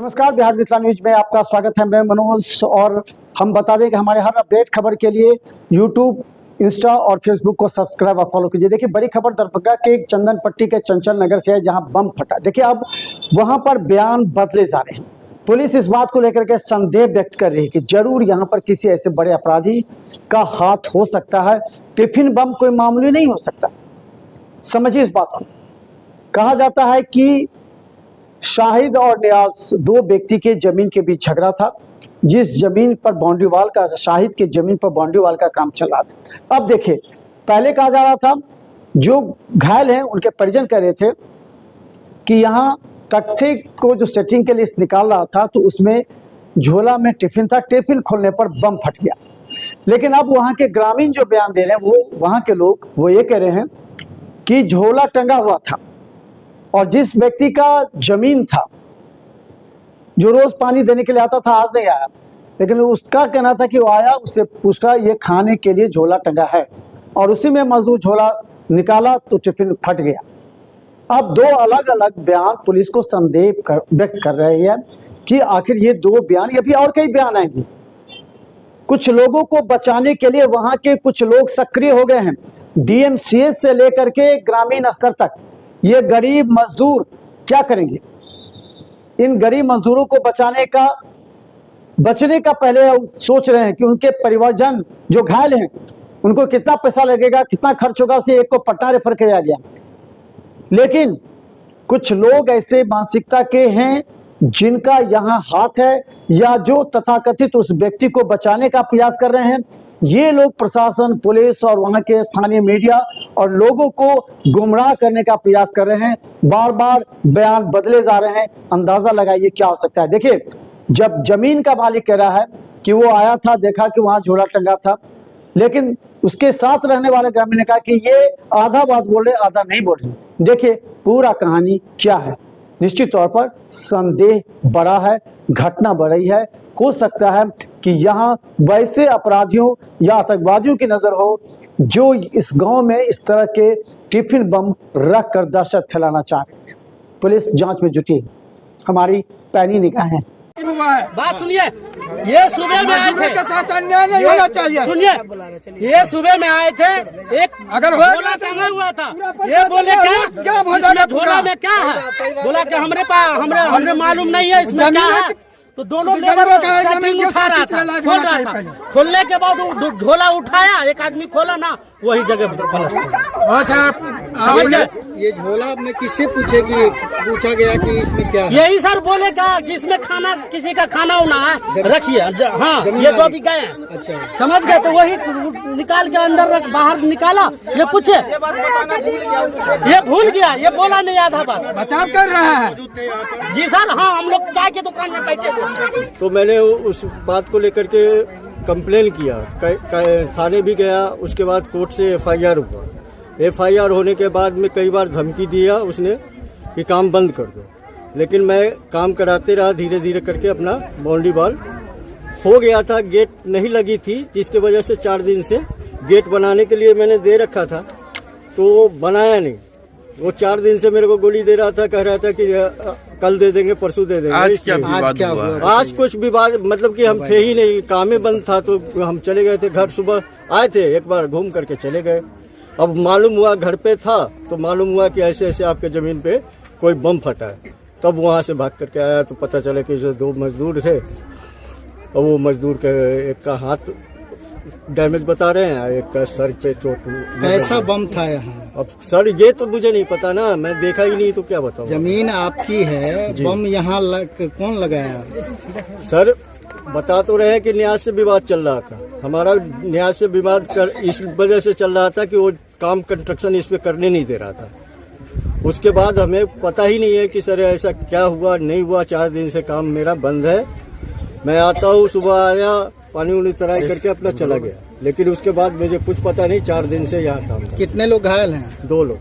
नमस्कार, बिहार मिथिला न्यूज में आपका स्वागत है। मैं मनोज और हम बता दें कि हमारे हर अपडेट खबर के लिए यूट्यूब, इंस्टा और फेसबुक को सब्सक्राइब और फॉलो कीजिए। देखिए, बड़ी खबर दरभंगा के चंदन पट्टी के चंचल नगर से है, जहां बम फटा। देखिए, अब वहां पर बयान बदले जा रहे हैं। पुलिस इस बात को लेकर के संदेह व्यक्त कर रही है कि जरूर यहां पर किसी ऐसे बड़े अपराधी का हाथ हो सकता है। टिफिन बम कोई मामूली नहीं हो सकता, समझिए इस बात को। कहा जाता है कि शाहिद और नियाज दो व्यक्ति के जमीन के बीच झगड़ा था, जिस जमीन पर बाउंड्री वाल का, शाहिद के जमीन पर बाउंड्री वाल का काम चल रहा था। अब देखिए, पहले कहा जा रहा था, जो घायल हैं उनके परिजन कह रहे थे कि यहाँ तख्ते को जो सेटिंग के लिए निकाल रहा था तो उसमें झोला में टिफिन था, टिफिन खोलने पर बम फट गया। लेकिन अब वहाँ के ग्रामीण जो बयान दे रहे हैं, वो वहाँ के लोग वो ये कह रहे हैं कि झोला टंगा हुआ था और जिस व्यक्ति का जमीन था, जो रोज पानी देने के लिए आता था, आज नहीं आया, लेकिन उसका कहना था कि वो आया, उससे पूछा ये खाने के लिए झोला टंगा है, और उसी में मजदूर झोला निकाला तो टिफिन फट गया। अब दो अलग अलग बयान पुलिस को संदेह व्यक्त कर रहे हैं कि आखिर ये दो बयान, या फिर और कई बयान आएंगे। कुछ लोगों को बचाने के लिए वहां के कुछ लोग सक्रिय हो गए हैं, डीएमसीएच से लेकर के ग्रामीण स्तर तक। ये गरीब मजदूर क्या करेंगे? इन गरीब मजदूरों को बचने का पहले सोच रहे हैं कि उनके परिवारजन जो घायल हैं उनको कितना पैसा लगेगा, कितना खर्च होगा। उसे एक को पटना रेफर किया गया। लेकिन कुछ लोग ऐसे मानसिकता के हैं जिनका यहाँ हाथ है, या जो तथाकथित उस व्यक्ति को बचाने का प्रयास कर रहे हैं। ये लोग प्रशासन, पुलिस और वहाँ के स्थानीय मीडिया और लोगों को गुमराह करने का प्रयास कर रहे हैं। बार बार बयान बदले जा रहे हैं। अंदाजा लगाइए क्या हो सकता है। देखिए, जब जमीन का मालिक कह रहा है कि वो आया था, देखा कि वहाँ झोला टंगा था, लेकिन उसके साथ रहने वाले ग्रामीण ने कहा कि ये आधा बात बोल रहे, आधा नहीं बोल रहे। देखिए पूरा कहानी क्या है। निश्चित तौर पर संदेह बड़ा है, घटना बढ़ रही है। हो सकता है कि यहाँ वैसे अपराधियों या आतंकवादियों की नजर हो जो इस गांव में इस तरह के टिफिन बम रख कर दहशत फैलाना चाह रहे थे। पुलिस जांच में जुटी है। हमारी पैनी निगाहें। बात सुनिए, ये सुबह में आए थे के साथ अन्याय नहीं होना चाहिए। सुनिए, ये सुबह में आए थे, एक अगर झोला टंगा हुआ था, ये बोले क्या झोला में क्या है, बोला कि हमरे मालूम नहीं है इसमें क्या है। तो दोनों लेबर सेटिंग उठा रहा था, खोल रहा था। खोलने के बाद झोला उठाया, एक आदमी खोला ना, वही जगह ये झोला में किससे पूछा गया कि इसमें क्या है? यही सर बोले कि इसमें खाना, किसी का खाना होना है, रखिए। हाँ, ये तो अभी गए। अच्छा, समझ गए। तो वही निकाल के अंदर रख, बाहर निकाला। ये पूछे, ये भूल गया, ये बोला नहीं आधा बात। बचाव कर रहा है जी सर। हाँ, हम लोग चाय की दुकान में बैठे थे, तो मैंने उस बात को लेकर के कंप्लेन किया, थाने भी गया। उसके बाद कोर्ट से एफआईआर हुआ। एफआईआर होने के बाद में कई बार धमकी दिया उसने कि काम बंद कर दो, लेकिन मैं काम कराते रहा। धीरे धीरे करके अपना बाउंड्री वॉल हो गया था। गेट नहीं लगी थी, जिसके वजह से 4 दिन से गेट बनाने के लिए मैंने दे रखा था, तो वो बनाया नहीं। वो 4 दिन से मेरे को गोली दे रहा था, कह रहा था कि कल दे देंगे, परसों दे देंगे। आज क्या हुआ? आज कुछ विवाद, मतलब कि हम थे ही नहीं, काम ही बंद था, तो हम चले गए थे घर। सुबह आए थे, एक बार घूम करके चले गए। अब मालूम हुआ, घर पे था तो मालूम हुआ कि ऐसे ऐसे आपके जमीन पे कोई बम फटा है। तब वहाँ से भाग करके आया तो पता चला कि जो 2 मजदूर थे, और वो मजदूर के एक का हाथ डैमेज बता रहे हैं, एक का सर पे चोट। कैसा बम था यहाँ? अब सर ये तो मुझे नहीं पता ना, मैं देखा ही नहीं, तो क्या बताऊँ। जमीन आपकी है, बम यहाँ कौन लगाया? सर बता तो रहे हैं कि न्याय से विवाद चल रहा था। हमारा न्याय से विवाद इस वजह से चल रहा था कि वो काम कंस्ट्रक्शन इस पे करने नहीं दे रहा था। उसके बाद हमें पता ही नहीं है कि सर ऐसा क्या हुआ नहीं हुआ। 4 दिन से काम मेरा बंद है। मैं आता हूँ, सुबह आया, पानी उनी तराई करके अपना चला गया, लेकिन उसके बाद मुझे कुछ पता नहीं। 4 दिन से यहाँ काम। कितने लोग घायल हैं? 2 लोग।